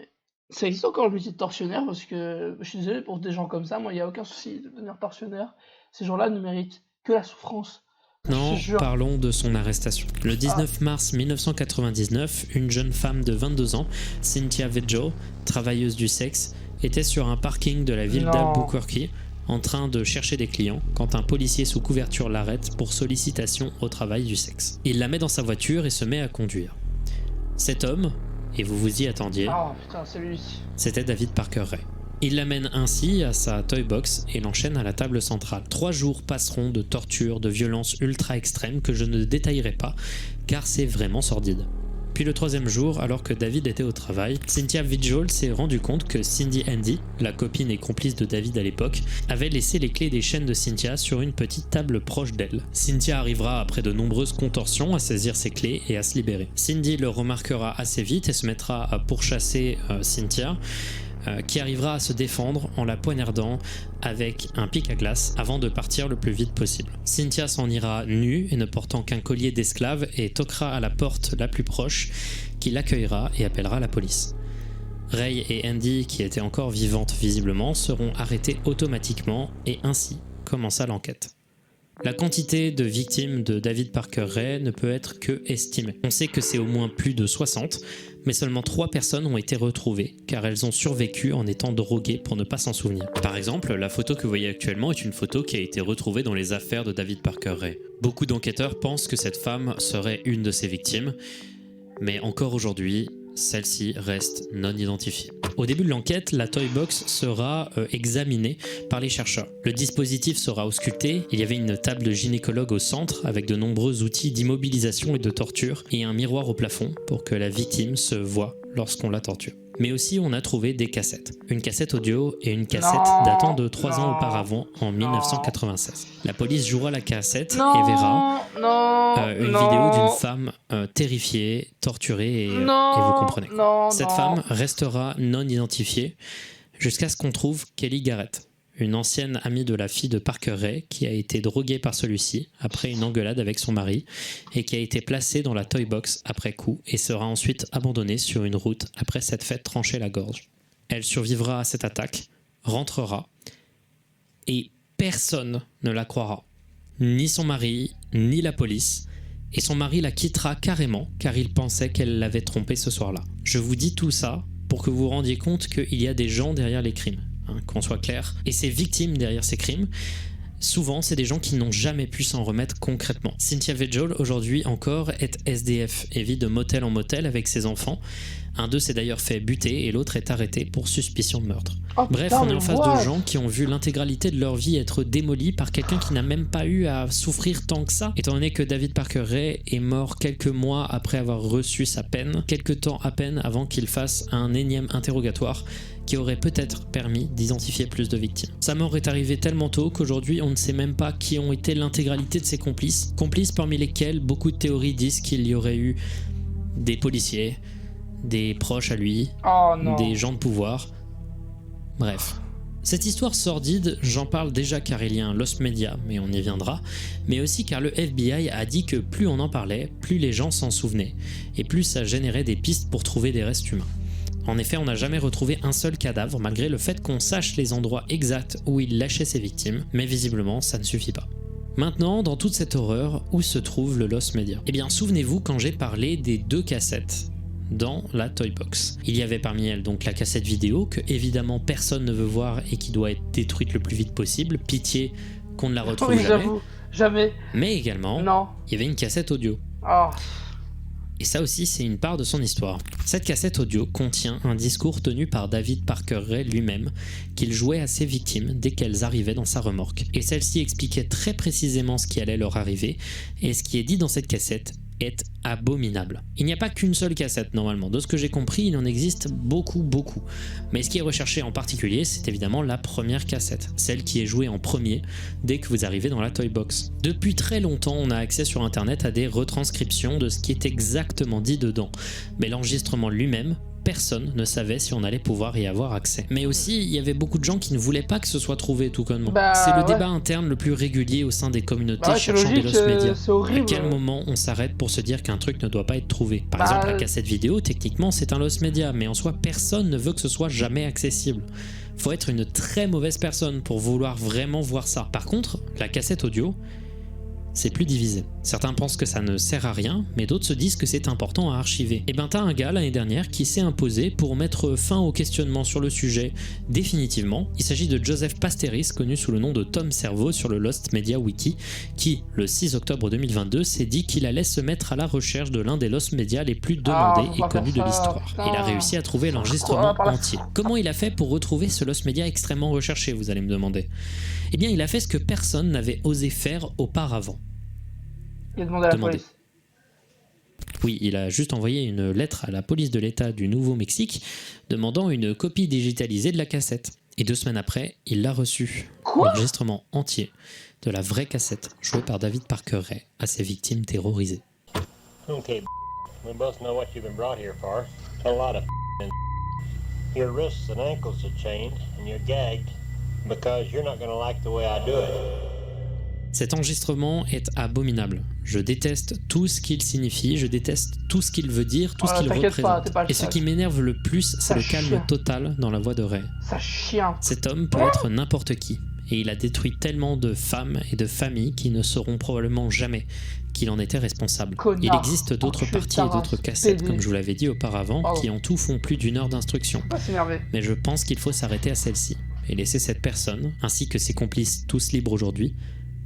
ça existe encore le métier de tortionnaire parce que je suis désolé pour des gens comme ça, moi il n'y a aucun souci de devenir tortionnaire. Ces gens-là ne méritent que la souffrance. Non, Je te jure. parlons de son arrestation. Le 19 mars 1999, une jeune femme de 22 ans, Cynthia Vigil, travailleuse du sexe, était sur un parking de la ville Non. d'Albuquerque en train de chercher des clients quand un policier sous couverture l'arrête pour sollicitation au travail du sexe. Il la met dans sa voiture et se met à conduire. Cet homme, et vous vous y attendiez, Oh putain, c'est lui. c'était David Parker Ray. Il l'amène ainsi à sa toy box et l'enchaîne à la table centrale. 3 jours passeront de torture, de violence ultra extrême que je ne détaillerai pas car c'est vraiment sordide. Puis le 3e jour, alors que David était au travail, Cynthia Vigil s'est rendu compte que Cindy Andy, la copine et complice de David à l'époque, avait laissé les clés des chaînes de Cynthia sur une petite table proche d'elle. Cynthia arrivera après de nombreuses contorsions à saisir ses clés et à se libérer. Cindy le remarquera assez vite et se mettra à pourchasser Cynthia, qui arrivera à se défendre en la poignardant avec un pic à glace avant de partir le plus vite possible. Cynthia s'en ira nue et ne portant qu'un collier d'esclave et toquera à la porte la plus proche qui l'accueillera et appellera la police. Ray et Andy, qui étaient encore vivantes visiblement, seront arrêtés automatiquement et ainsi commença l'enquête. La quantité de victimes de David Parker Ray ne peut être que estimée. On sait que c'est au moins plus de 60, mais seulement 3 personnes ont été retrouvées, car elles ont survécu en étant droguées pour ne pas s'en souvenir. Par exemple, la photo que vous voyez actuellement est une photo qui a été retrouvée dans les affaires de David Parker Ray. Beaucoup d'enquêteurs pensent que cette femme serait une de ses victimes, mais encore aujourd'hui, celle-ci reste non identifiée. Au début de l'enquête, la Toy Box sera examinée par les chercheurs. Le dispositif sera ausculté, il y avait une table de gynécologue au centre avec de nombreux outils d'immobilisation et de torture et un miroir au plafond pour que la victime se voie lorsqu'on la torture. Mais aussi on a trouvé des cassettes. Une cassette audio et une cassette Non, datant de 3 ans non, auparavant en 1996. La police jouera la cassette Non, et verra une non, vidéo d'une femme terrifiée, torturée et vous comprenez. Non, Cette non. femme restera non identifiée jusqu'à ce qu'on trouve Kelly Garrett, une ancienne amie de la fille de Parker Ray, qui a été droguée par celui-ci après une engueulade avec son mari et qui a été placée dans la toy box après coup et sera ensuite abandonnée sur une route après s'être fait trancher la gorge. Elle survivra à cette attaque, rentrera et personne ne la croira. Ni son mari, ni la police. Et son mari la quittera carrément car il pensait qu'elle l'avait trompé ce soir-là. Je vous dis tout ça pour que vous vous rendiez compte qu'il y a des gens derrière les crimes, hein, qu'on soit clair. Et ces victimes derrière ces crimes, souvent c'est des gens qui n'ont jamais pu s'en remettre concrètement. Cynthia Vejol aujourd'hui encore est SDF et vit de motel en motel avec ses enfants. Un d'eux s'est d'ailleurs fait buter et l'autre est arrêté pour suspicion de meurtre. Oh, Bref, putain, on est en mais face what? de gens qui ont vu l'intégralité de leur vie être démolie par quelqu'un qui n'a même pas eu à souffrir tant que ça, étant donné que David Parker Ray est mort quelques mois après avoir reçu sa peine, quelques temps à peine avant qu'il fasse un énième interrogatoire qui aurait peut-être permis d'identifier plus de victimes. Sa mort est arrivée tellement tôt qu'aujourd'hui on ne sait même pas qui ont été l'intégralité de ses complices, complices parmi lesquels beaucoup de théories disent qu'il y aurait eu des policiers, des proches à lui, Oh non. des gens de pouvoir. Bref. Cette histoire sordide, j'en parle déjà car il y a un Lost Media, mais on y viendra, mais aussi car le FBI a dit que plus on en parlait, plus les gens s'en souvenaient, et plus ça générait des pistes pour trouver des restes humains. En effet, on n'a jamais retrouvé un seul cadavre, malgré le fait qu'on sache les endroits exacts où il lâchait ses victimes, mais visiblement ça ne suffit pas. Maintenant, dans toute cette horreur, où se trouve le Lost Media ? Eh bien, souvenez-vous quand j'ai parlé des 2 cassettes dans la Toy Box. Il y avait parmi elles donc la cassette vidéo que évidemment personne ne veut voir et qui doit être détruite le plus vite possible. Pitié qu'on ne la retrouve Oui, jamais. j'avoue. Jamais. Mais également, Non. il y avait une cassette audio. Oh. Et ça aussi, c'est une part de son histoire. Cette cassette audio contient un discours tenu par David Parker Ray lui-même, qu'il jouait à ses victimes dès qu'elles arrivaient dans sa remorque. Et celle-ci expliquait très précisément ce qui allait leur arriver, et ce qui est dit dans cette cassette est abominable. Il n'y a pas qu'une seule cassette normalement, de ce que j'ai compris il en existe beaucoup. Mais ce qui est recherché en particulier c'est évidemment la première cassette, celle qui est jouée en premier dès que vous arrivez dans la Toy Box. Depuis très longtemps on a accès sur internet à des retranscriptions de ce qui est exactement dit dedans, mais l'enregistrement lui-même, personne ne savait si on allait pouvoir y avoir accès. Mais aussi, il y avait beaucoup de gens qui ne voulaient pas que ce soit trouvé tout connement. Bah, c'est le ouais. débat interne le plus régulier au sein des communautés Bah ouais, c'est cherchant des logique, Lost Media. c'est horrible. À quel moment on s'arrête pour se dire qu'un truc ne doit pas être trouvé ? Par Bah, exemple, la cassette vidéo, techniquement, c'est un Lost Media, mais en soi, personne ne veut que ce soit jamais accessible. Faut être une très mauvaise personne pour vouloir vraiment voir ça. Par contre, la cassette audio, c'est plus divisé. Certains pensent que ça ne sert à rien, mais d'autres se disent que c'est important à archiver. Et ben t'as un gars l'année dernière qui s'est imposé pour mettre fin au questionnement sur le sujet définitivement. Il s'agit de Joseph Pasteris, connu sous le nom de Tom Servo sur le Lost Media Wiki, qui, le 6 octobre 2022, s'est dit qu'il allait se mettre à la recherche de l'un des Lost Media les plus demandés et connus de l'histoire. Il a réussi à trouver l'enregistrement entier. Comment il a fait pour retrouver ce Lost Media extrêmement recherché, vous allez me demander ? Eh bien, il a fait ce que personne n'avait osé faire auparavant. Il a demandé à la Demandez. police. Oui, il a juste envoyé une lettre à la police de l'État du Nouveau-Mexique demandant une copie digitalisée de la cassette. Et 2 semaines après, il l'a reçue. Quoi ? L'enregistrement entier de la vraie cassette jouée par David Parker Ray à ses victimes terrorisées. Okay, we both know what you've been brought here for. A lot of your wrists and ankles are chained and you're gagged because you're not going to like the way I do it. Cet enregistrement est abominable. Je déteste tout ce qu'il signifie, je déteste tout ce qu'il veut dire, tout ce qu'il t'inquiète pas, représente. t'es pas le Et ce seul. qui m'énerve le plus, c'est Ça le calme chien. total dans la voix de Ray. Ça chien. Cet homme peut être n'importe qui, et il a détruit tellement de femmes et de familles qui ne sauront probablement jamais qu'il en était responsable. Connard. Il existe d'autres Enculé de parties et ta d'autres race. cassettes, PD. comme je vous l'avais dit auparavant, Pardon. qui en tout font plus d'1 heure d'instruction. Faut pas s'énerver. Mais je pense qu'il faut s'arrêter à celle-ci, et laisser cette personne, ainsi que ses complices tous libres aujourd'hui,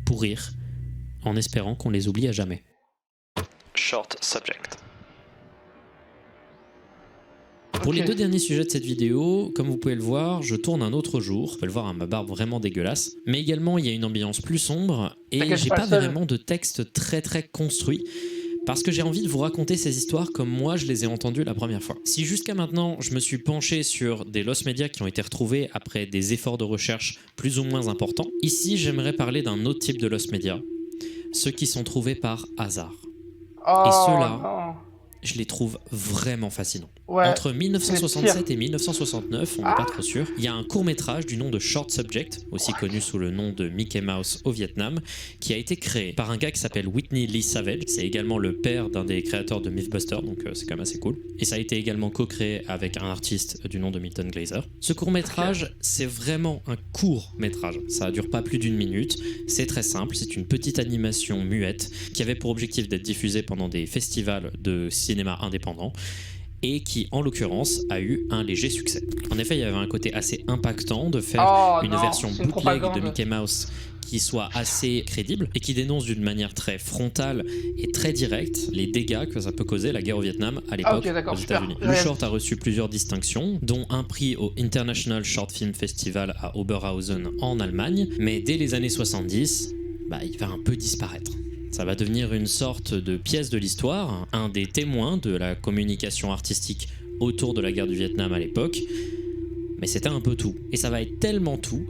pourrir, en espérant qu'on les oublie à jamais. Short subject. Pour les Ok. 2 derniers sujets de cette vidéo, comme vous pouvez le voir, je tourne un autre jour. Vous pouvez le voir, hein, ma barbe vraiment dégueulasse. Mais également, il y a une ambiance plus sombre et T'inquiète, j'ai pas pas le seul. vraiment de texte très construit. Parce que j'ai envie de vous raconter ces histoires comme moi je les ai entendues la première fois. Si jusqu'à maintenant je me suis penché sur des Lost Media qui ont été retrouvés après des efforts de recherche plus ou moins importants, ici j'aimerais parler d'un autre type de Lost Media, ceux qui sont trouvés par hasard. Oh, ceux-là, non. je les trouve vraiment fascinants. Ouais. Entre 1967 et 1969, on n'est pas trop sûr, il y a un court-métrage du nom de Short Subject, aussi connu sous le nom de Mickey Mouse au Vietnam, qui a été créé par un gars qui s'appelle Whitney Lee Savage. C'est également le père d'un des créateurs de Mythbusters, donc c'est quand même assez cool. Et ça a été également co-créé avec un artiste du nom de Milton Glaser. Ce court-métrage, c'est vraiment un court-métrage. Ça dure pas plus d'1 minute. C'est très simple, c'est une petite animation muette qui avait pour objectif d'être diffusée pendant des festivals de cinéma indépendant, et qui, en l'occurrence, a eu un léger succès. En effet, il y avait un côté assez impactant de faire une version bootleg de Mickey Mouse qui soit assez crédible et qui dénonce d'une manière très frontale et très directe les dégâts que ça peut causer la guerre au Vietnam à l'époque aux États-Unis. Le short a reçu plusieurs distinctions, dont un prix au International Short Film Festival à Oberhausen en Allemagne, mais dès les années 70, il va un peu disparaître. Ça va devenir une sorte de pièce de l'histoire, un des témoins de la communication artistique autour de la guerre du Vietnam à l'époque, mais c'était un peu tout. Et ça va être tellement tout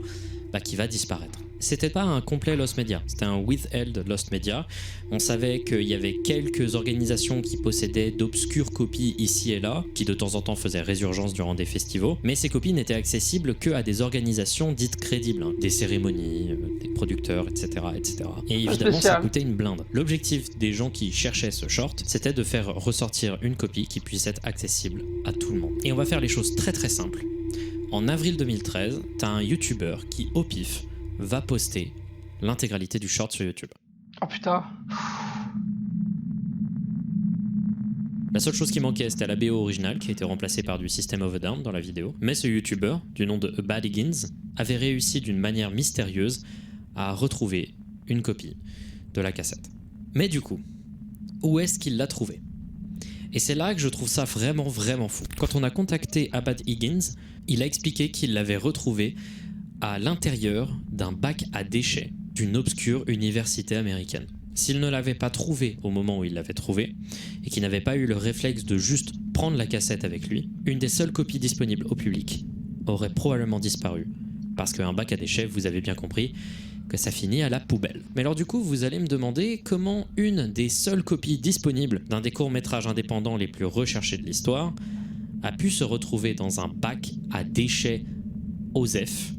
qu'il va disparaître. C'était pas un complet Lost Media, c'était un withheld Lost Media. On savait qu'il y avait quelques organisations qui possédaient d'obscures copies ici et là, qui de temps en temps faisaient résurgence durant des festivals, mais ces copies n'étaient accessibles que à des organisations dites crédibles, des cérémonies, des producteurs, etc., etc. Et évidemment, ça coûtait une blinde. L'objectif des gens qui cherchaient ce short, c'était de faire ressortir une copie qui puisse être accessible à tout le monde. Et on va faire les choses très très simples. En avril 2013, t'as un YouTuber qui, au pif, va poster l'intégralité du short sur YouTube. Oh putain. La seule chose qui manquait, c'était la BO originale qui a été remplacée par du System of a Down dans la vidéo. Mais ce YouTuber, du nom de Baddiggins, avait réussi d'une manière mystérieuse à retrouver une copie de la cassette. Mais du coup, où est-ce qu'il l'a trouvée ? Et c'est là que je trouve ça vraiment vraiment fou. Quand on a contacté Abad Higgins, il a expliqué qu'il l'avait retrouvé à l'intérieur d'un bac à déchets d'une obscure université américaine. S'il ne l'avait pas trouvé au moment où il l'avait trouvé, et qu'il n'avait pas eu le réflexe de juste prendre la cassette avec lui, une des seules copies disponibles au public aurait probablement disparu. Parce qu'un bac à déchets, vous avez bien compris, que ça finit à la poubelle. Mais alors du coup, vous allez me demander comment une des seules copies disponibles d'un des courts-métrages indépendants les plus recherchés de l'histoire a pu se retrouver dans un bac à déchets OSEF.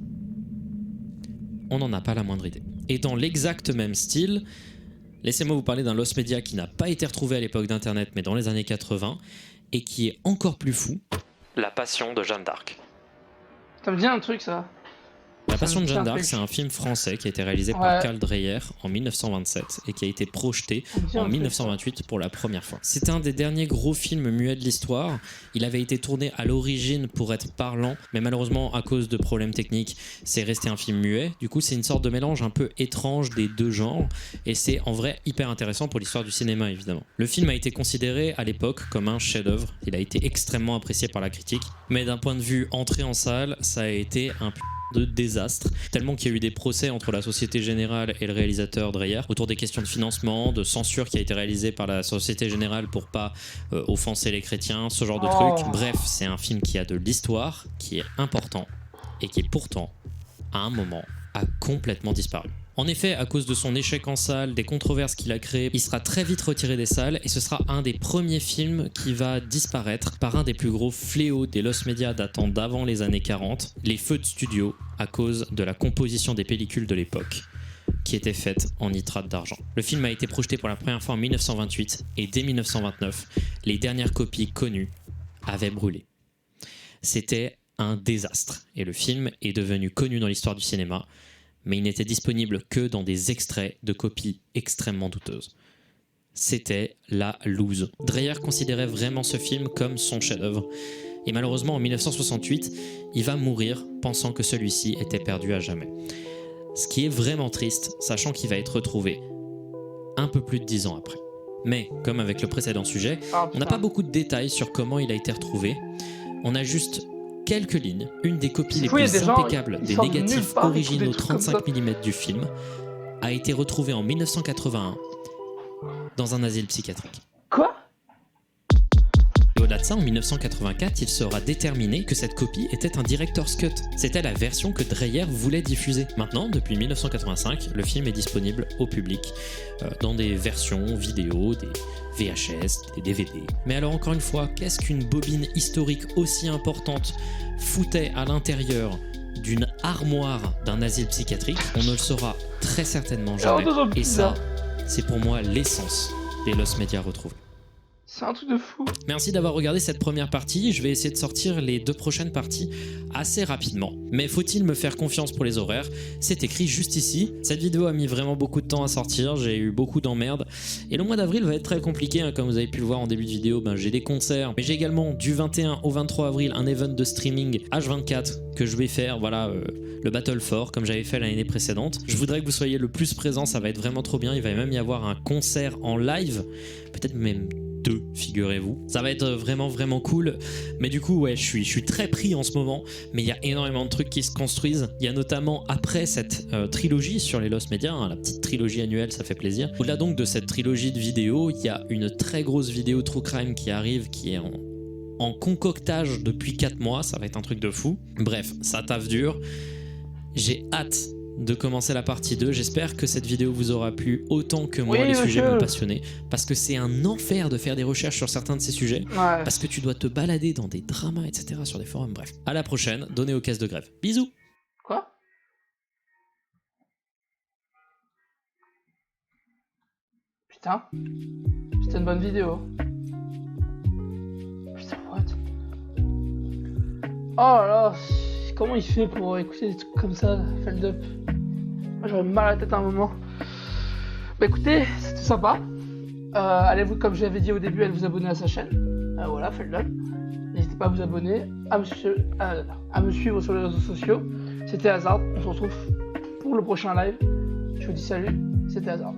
On n'en a pas la moindre idée. Et dans l'exact même style, laissez-moi vous parler d'un Lost Media qui n'a pas été retrouvé à l'époque d'Internet, mais dans les années 80, et qui est encore plus fou. La Passion de Jeanne d'Arc. Ça me dit un truc, ça. La Passion de Jeanne d'Arc, c'est un film français qui a été réalisé par Karl Dreyer en 1927 et qui a été projeté en 1928 pour la première fois. C'était un des derniers gros films muets de l'histoire. Il avait été tourné à l'origine pour être parlant, mais malheureusement, à cause de problèmes techniques, c'est resté un film muet. Du coup, c'est une sorte de mélange un peu étrange des deux genres et c'est en vrai hyper intéressant pour l'histoire du cinéma, évidemment. Le film a été considéré à l'époque comme un chef-d'œuvre. Il a été extrêmement apprécié par la critique, mais d'un point de vue entrée en salle, ça a été un de désastre, tellement qu'il y a eu des procès entre la Société Générale et le réalisateur Dreyer autour des questions de financement, de censure qui a été réalisée par la Société Générale pour pas offenser les chrétiens, ce genre de trucs. Bref, c'est un film qui a de l'histoire, qui est important et qui pourtant, à un moment, a complètement disparu. En effet, à cause de son échec en salle, des controverses qu'il a créées, il sera très vite retiré des salles et ce sera un des premiers films qui va disparaître par un des plus gros fléaux des Lost Media datant d'avant les années 40, les feux de studio, à cause de la composition des pellicules de l'époque, qui étaient faites en nitrate d'argent. Le film a été projeté pour la première fois en 1928 et dès 1929, les dernières copies connues avaient brûlé. C'était un désastre et le film est devenu connu dans l'histoire du cinéma, mais il n'était disponible que dans des extraits de copies extrêmement douteuses. C'était la loose. Dreyer considérait vraiment ce film comme son chef-d'œuvre, et malheureusement en 1968, il va mourir pensant que celui-ci était perdu à jamais. Ce qui est vraiment triste, sachant qu'il va être retrouvé un peu plus de 10 ans après. Mais, comme avec le précédent sujet, on n'a pas beaucoup de détails sur comment il a été retrouvé. On a juste quelques lignes, une des copies les plus impeccables des négatifs originaux 35 mm du film a été retrouvée en 1981 dans un asile psychiatrique. Quoi ? au-delà de ça, en 1984, il sera déterminé que cette copie était un director's cut. C'était la version que Dreyer voulait diffuser. Maintenant, depuis 1985, le film est disponible au public dans des versions vidéo, des VHS, des DVD. Mais alors encore une fois, qu'est-ce qu'une bobine historique aussi importante foutait à l'intérieur d'une armoire d'un asile psychiatrique? On ne le saura très certainement jamais. Et ça, c'est pour moi l'essence des Lost Media retrouvés. C'est un truc de fou. Merci d'avoir regardé cette première partie. Je vais essayer de sortir les 2 prochaines parties assez rapidement. Mais faut-il me faire confiance pour les horaires? C'est écrit juste ici. Cette vidéo a mis vraiment beaucoup de temps à sortir. J'ai eu beaucoup d'emmerdes. Et le mois d'avril va être très compliqué. Hein. Comme vous avez pu le voir en début de vidéo, j'ai des concerts. Mais j'ai également du 21 au 23 avril un event de streaming H24 que je vais faire. Voilà, le Battle 4 comme j'avais fait l'année précédente. Je voudrais que vous soyez le plus présents. Ça va être vraiment trop bien. Il va même y avoir un concert en live. Peut-être même 2, figurez-vous. Ça va être vraiment cool. Mais du coup, ouais, je suis très pris en ce moment. Mais il y a énormément de trucs qui se construisent. Il y a notamment, après cette trilogie sur les Lost Media, hein, la petite trilogie annuelle, ça fait plaisir. Au-delà donc de cette trilogie de vidéos, il y a une très grosse vidéo True Crime qui arrive, qui est en concoctage depuis 4 mois. Ça va être un truc de fou. Bref, ça taffe dur. J'ai hâte de commencer la partie 2. J'espère que cette vidéo vous aura plu autant que moi. Les sujets m'ont passionné parce que c'est un enfer de faire des recherches sur certains de ces sujets, parce que tu dois te balader dans des dramas, etc. sur des forums. Bref, à la prochaine, donnez aux caisses de grève. Bisous. Quoi? Putain, c'était une bonne vidéo. Putain, what? Oh là là, comment il fait pour écouter des trucs comme ça, Feldup? Moi j'aurais mal à la tête à un moment. Bah écoutez, c'était sympa. Allez-vous, comme j'avais dit au début, allez vous abonner à sa chaîne. Voilà, Feldup. N'hésitez pas à vous abonner, à me suivre sur les réseaux sociaux. C'était Hazard, on se retrouve pour le prochain live. Je vous dis salut, c'était Hazard.